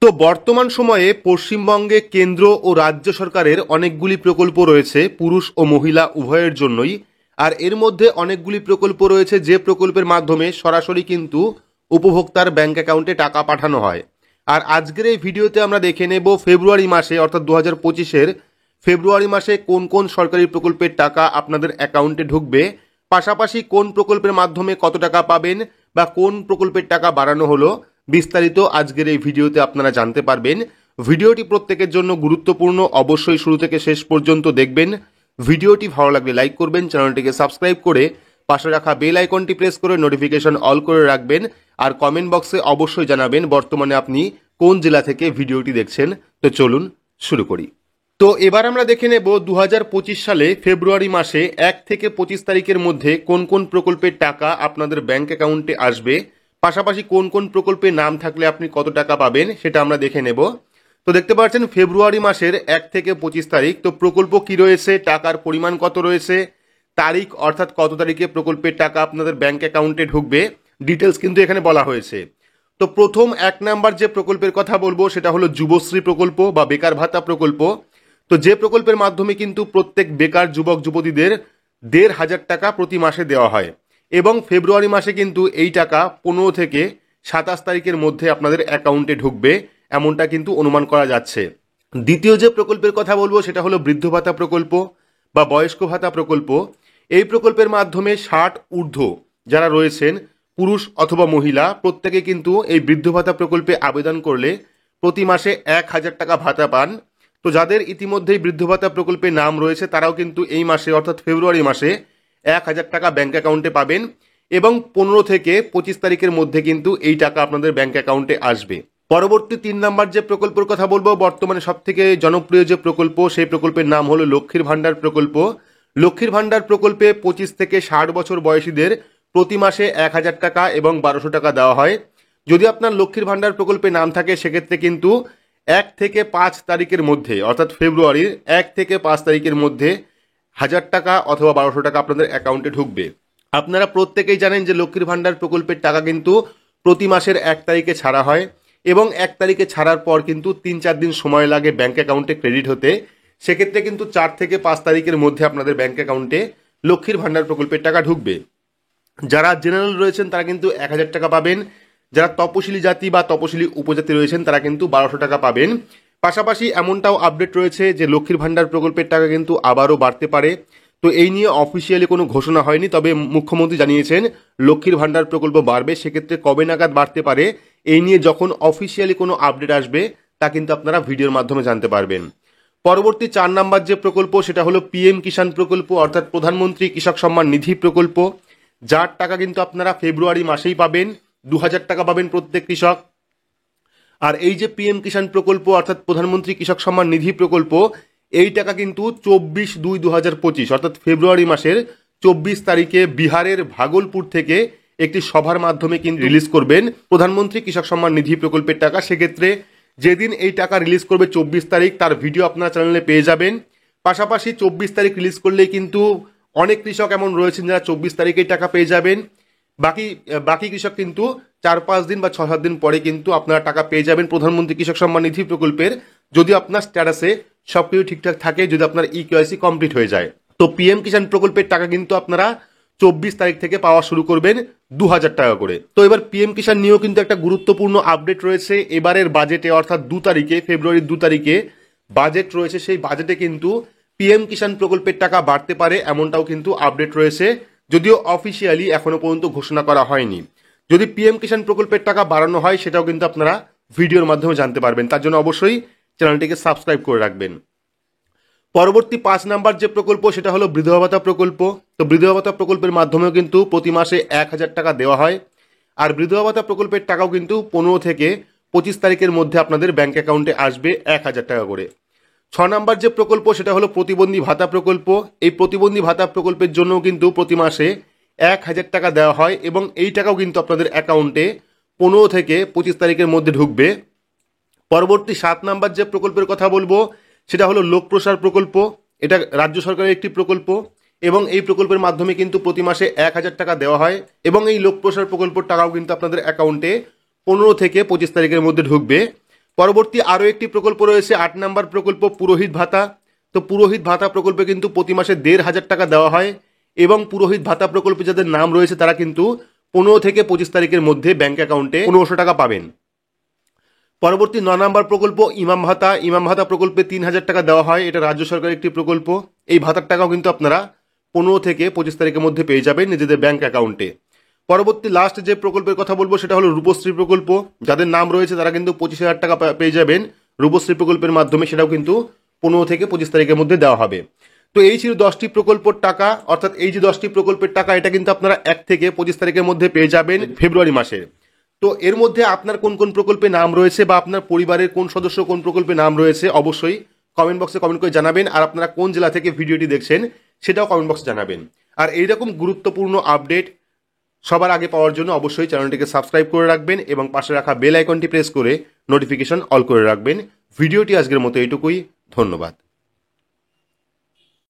তো বর্তমান সময়ে পশ্চিমবঙ্গে কেন্দ্র ও রাজ্য সরকারের অনেকগুলি প্রকল্প রয়েছে পুরুষ ও মহিলা উভয়ের জন্যই। আর এর মধ্যে অনেকগুলি প্রকল্প রয়েছে যে প্রকল্পের মাধ্যমে সরাসরি কিন্তু উপভোক্তার ব্যাংক অ্যাকাউন্টে টাকা পাঠানো হয়। আর আজকের এই ভিডিওতে আমরা দেখে নেব ফেব্রুয়ারি মাসে অর্থাৎ 2025-এর ফেব্রুয়ারি মাসে কোন কোন সরকারি প্রকল্পের টাকা আপনাদের অ্যাকাউন্টে ঢুকবে, পাশাপাশি কোন প্রকল্পের মাধ্যমে কত টাকা পাবেন বা কোন প্রকল্পের টাকা বাড়ানো হলো, বিস্তারিত আজকের এই ভিডিওতে আপনারা জানতে পারবেন। ভিডিওটি প্রত্যেকের জন্য গুরুত্বপূর্ণ, অবশ্যই শুরু থেকে শেষ পর্যন্ত দেখবেন। ভিডিওটি ভালো লাগলে লাইক করবেন, চ্যানেলটিকে সাবস্ক্রাইব করে পাশে রাখা বেল আইকনটি প্রেস করে নোটিফিকেশন অল করে রাখবেন। আর কমেন্ট বক্সে অবশ্যই জানাবেন বর্তমানে আপনি কোন জেলা থেকে ভিডিওটি দেখছেন। তো চলুন শুরু করি। তো এবার আমরা দেখে নেব 2025 সালে ফেব্রুয়ারি মাসে 1 থেকে 25 তারিখের মধ্যে কোন কোন প্রকল্পের টাকা আপনাদের ব্যাংক অ্যাকাউন্টে আসবে, পাশাপাশি কোন কোন প্রকল্পে নাম থাকলে আপনি কত টাকা পাবেন সেটা আমরা দেখে নেব। তো দেখতে পাচ্ছেন ফেব্রুয়ারি মাসের 1 থেকে 25 তারিখ। তো প্রকল্প কি রয়েছে, টাকার পরিমাণ কত রয়েছে, তারিখ অর্থাৎ কত তারিখে প্রকল্পের টাকা আপনাদের ব্যাংক অ্যাকাউন্টে ঢুকবে, ডিটেলস কিন্তু এখানে বলা হয়েছে। তো প্রথম 1 নাম্বার যে প্রকল্পের কথা বলবো সেটা হলো যুবশ্রী প্রকল্প বা বেকার ভাতা প্রকল্প। তো যে প্রকল্পের মাধ্যমে কিন্তু প্রত্যেক বেকার যুবক যুবতীদের 1,500 টাকা প্রতি মাসে দেওয়া হয় এবং ফেব্রুয়ারি মাসে কিন্তু এই টাকা 15 থেকে 27 তারিখের মধ্যে আপনাদের অ্যাকাউন্টে ঢুকবে, এমনটা কিন্তু অনুমান করা যাচ্ছে। দ্বিতীয় যে প্রকল্পের কথা বলবো সেটা হলো বৃদ্ধ ভাতা প্রকল্প বা বয়স্ক ভাতা প্রকল্প। এই প্রকল্পের মাধ্যমে 60 ঊর্ধ্ব যারা রয়েছেন পুরুষ অথবা মহিলা প্রত্যেকে কিন্তু এই বৃদ্ধ ভাতা প্রকল্পে আবেদন করলে প্রতি মাসে 1,000 টাকা ভাতা পান। তো যাদের ইতিমধ্যেই বৃদ্ধ ভাতা প্রকল্পে নাম রয়েছে তারাও কিন্তু এই মাসে অর্থাৎ ফেব্রুয়ারি মাসে 1,000 টাকা ব্যাংক অ্যাকাউন্টে পাবেন এবং 15 থেকে 25 তারিখের মধ্যে কিন্তু এই টাকা আপনাদের ব্যাংক অ্যাকাউন্টে আসবে। পরবর্তী 3 নাম্বার যে প্রকল্পের কথা বলবো, বর্তমানে সব থেকে জনপ্রিয় যে প্রকল্প সেই প্রকল্পের নাম হলো লক্ষ্মীর ভাণ্ডার প্রকল্প। লক্ষ্মীর ভাণ্ডার প্রকল্পে 25 থেকে 60 বছর বয়সীদের প্রতি মাসে 1,000 টাকা এবং 1,200 টাকা দেওয়া হয়। যদি আপনার লক্ষ্মীর ভাণ্ডার প্রকল্পে নাম থাকে সেক্ষেত্রে কিন্তু 1 থেকে 5 তারিখের মধ্যে অর্থাৎ ফেব্রুয়ারির 1 থেকে 5 তারিখের মধ্যে 1,000 টাকা অথবা 1,200 টাকা আপনাদের অ্যাকাউন্টে ঢুকবে। আপনারা প্রত্যেকেই জানেন যে লক্ষ্মীর ভাণ্ডার প্রকল্পের টাকা কিন্তু প্রতি মাসের 1 তারিখে ছাড়া হয় এবং 1 তারিখে ছাড়ার পর কিন্তু 3-4 দিন সময় লাগে ব্যাংক অ্যাকাউন্টে ক্রেডিট হতে। সেক্ষেত্রে কিন্তু 4 থেকে 5 তারিখের মধ্যে আপনাদের ব্যাংক অ্যাকাউন্টে লক্ষ্মীর ভাণ্ডার প্রকল্পের টাকা ঢুকবে। যারা জেনারেল রয়েছেন তারা কিন্তু 1,000 টাকা পাবেন, যারা তপশিলি জাতি বা তপশিলি উপজাতি রয়েছেন তারা কিন্তু 1,200 টাকা পাবেন। পাশাপাশি এমনটাও আপডেট রয়েছে যে লক্ষ্মীর ভাণ্ডার প্রকল্পের টাকা কিন্তু আবারও বাড়তে পারে। তো এই নিয়ে অফিসিয়ালি কোনো ঘোষণা হয়নি, তবে মুখ্যমন্ত্রী জানিয়েছেন লক্ষ্মীর ভাণ্ডার প্রকল্প বাড়বে। সেক্ষেত্রে কবে নাগাদ বাড়তে পারে এই নিয়ে যখন অফিসিয়ালি কোনো আপডেট আসবে তা কিন্তু আপনারা ভিডিওর মাধ্যমে জানতে পারবেন। পরবর্তী 4 নাম্বার যে প্রকল্প সেটা হলো পিএম কিষাণ প্রকল্প অর্থাৎ প্রধানমন্ত্রী কৃষক সম্মান নিধি প্রকল্প, যার টাকা কিন্তু আপনারা ফেব্রুয়ারি মাসেই পাবেন। 2,000 টাকা পাবেন প্রত্যেক কৃষক। আর এই যে পিএম কিষাণ প্রকল্প অর্থাৎ প্রধানমন্ত্রী কৃষক সম্মান নিধি প্রকল্প, এই টাকা কিন্তু 24/2/2025 অর্থাৎ ফেব্রুয়ারি মাসের 24 তারিখে বিহারের ভাগলপুর থেকে একটি সভার মাধ্যমে কিন্তু রিলিজ করবেন প্রধানমন্ত্রী কৃষক সম্মান নিধি প্রকল্পের টাকা। সেক্ষেত্রে যেদিন এই টাকা রিলিজ করবে 24 তারিখ, তার ভিডিও আপনার চ্যানেলে পেয়ে যাবেন। পাশাপাশি 24 তারিখ রিলিজ করলেই কিন্তু অনেক কৃষক এমন রয়েছেন যারা 24 তারিখেই টাকা পেয়ে যাবেন। বাকি কৃষক কিন্তু 4-5 দিন বা 6-7 দিন পরে কিন্তু আপনারা টাকা পেয়ে যাবেন প্রধানমন্ত্রী কৃষক সম্মান নিধি প্রকল্পের, যদি আপনার স্ট্যাটাসে সবকিছু ঠিকঠাক থাকে, যদি আপনার ইকেওয়াইসি কমপ্লিট হয়ে যায়। তো পিএম কিষাণ প্রকল্পের টাকা কিন্তু আপনারা 24 তারিখ থেকে পাওয়া শুরু করবেন 2,000 টাকা করে। তো এবার পিএম কিষাণ নিয়েও কিন্তু একটা গুরুত্বপূর্ণ আপডেট রয়েছে। এবারের বাজেটে অর্থাৎ 2 তারিখে ফেব্রুয়ারির 2 তারিখে বাজেট রয়েছে, সেই বাজেটে কিন্তু পিএম কিষাণ প্রকল্পের টাকা বাড়তে পারে এমনটাও কিন্তু আপডেট রয়েছে, যদিও অফিসিয়ালি এখনো পর্যন্ত ঘোষণা করা হয়নি। যদি পিএম কিষাণ প্রকল্পের টাকা বাড়ানো হয় সেটাও কিন্তু আপনারা ভিডিওর মাধ্যমে জানতে পারবেন, তার জন্য অবশ্যই চ্যানেলটিকে সাবস্ক্রাইব করে রাখবেন। পরবর্তী 5 নাম্বার যে প্রকল্প সেটা হলো বিধবা ভাতা প্রকল্প। তো বিধবা ভাতা প্রকল্পের মাধ্যমেও কিন্তু প্রতি মাসে 1,000 টাকা দেওয়া হয়। আর বিধবা ভাতা প্রকল্পের টাকাও কিন্তু 15 থেকে 25 তারিখের মধ্যে আপনাদের ব্যাংক অ্যাকাউন্টে আসবে 1,000 টাকা করে। 6 নাম্বার যে প্রকল্প সেটা হলো প্রতিবন্ধী ভাতা প্রকল্প। এই প্রতিবন্ধী ভাতা প্রকল্পের জন্য কিন্তু প্রতি মাসে 1,000 টাকা দেওয়া হয় এবং এই টাকাও কিন্তু আপনাদের অ্যাকাউন্টে 15 থেকে 25 তারিখের মধ্যে ঢুকবে। পরবর্তী 7 নাম্বার যে প্রকল্পের কথা বলবো সেটা হলো লোক প্রসার প্রকল্প। এটা রাজ্য সরকারের একটি প্রকল্প এবং এই প্রকল্পের মাধ্যমে কিন্তু প্রতি মাসে 1,000 টাকা দেওয়া হয় এবং এই লোক প্রসার প্রকল্পের টাকাও কিন্তু আপনাদের অ্যাকাউন্টে 15 থেকে 25 তারিখের মধ্যে ঢুকবে। পরবর্তী আরও একটি প্রকল্প রয়েছে 8 নম্বর প্রকল্প পুরোহিত ভাতা। তো পুরোহিত ভাতা প্রকল্পে কিন্তু প্রতি মাসে 1,500 টাকা দেওয়া হয় এবং পুরোহিত ভাতা প্রকল্পে যাদের নাম রয়েছে তারা কিন্তু 15 থেকে 25 তারিখের মধ্যে ব্যাংক অ্যাকাউন্টে 1500 টাকা পাবেন। পরবর্তী 9 নম্বর প্রকল্প ইমাম ভাতা। ইমাম ভাতা প্রকল্পে 3,000 টাকা দেওয়া হয়, এটা রাজ্য সরকারের একটি প্রকল্প। এই ভাতার টাকাও কিন্তু আপনারা 15 থেকে 25 তারিখের মধ্যে পেয়ে যাবেন নিজেদের ব্যাংক অ্যাকাউন্টে। পরবর্তী লাস্ট যে প্রকল্পের কথা বলবো সেটা হলো রূপশ্রী প্রকল্প। যাদের নাম রয়েছে তারা কিন্তু 25,000 টাকা পেয়ে যাবেন রূপশ্রী প্রকল্পের মাধ্যমে, সেটাও কিন্তু 15 থেকে 25 তারিখের মধ্যে দেওয়া হবে। তো এই ছিল 10টি প্রকল্পের টাকা, অর্থাৎ এই যে 10টি প্রকল্পের টাকা এটা কিন্তু আপনারা 1 থেকে 25 তারিখের মধ্যে পেয়ে যাবেন ফেব্রুয়ারি মাসের। তো এর মধ্যে আপনার কোন কোন প্রকল্পে নাম রয়েছে বা আপনার পরিবারের কোন সদস্য কোন প্রকল্পে নাম রয়েছে অবশ্যই কমেন্ট বক্সে কমেন্ট করে জানাবেন। আর আপনারা কোন জেলা থেকে ভিডিওটি দেখছেন সেটাও কমেন্ট বক্সে জানাবেন। আর এইরকম গুরুত্বপূর্ণ আপডেট সবার আগে পাওয়ার জন্য অবশ্যই চ্যানেলটিকে সাবস্ক্রাইব করে রাখবেন এবং পাশে রাখা বেল আইকনটি প্রেস করে নোটিফিকেশন অল করে রাখবেন। ভিডিওটি আজকের মতো এইটুকুই, ধন্যবাদ।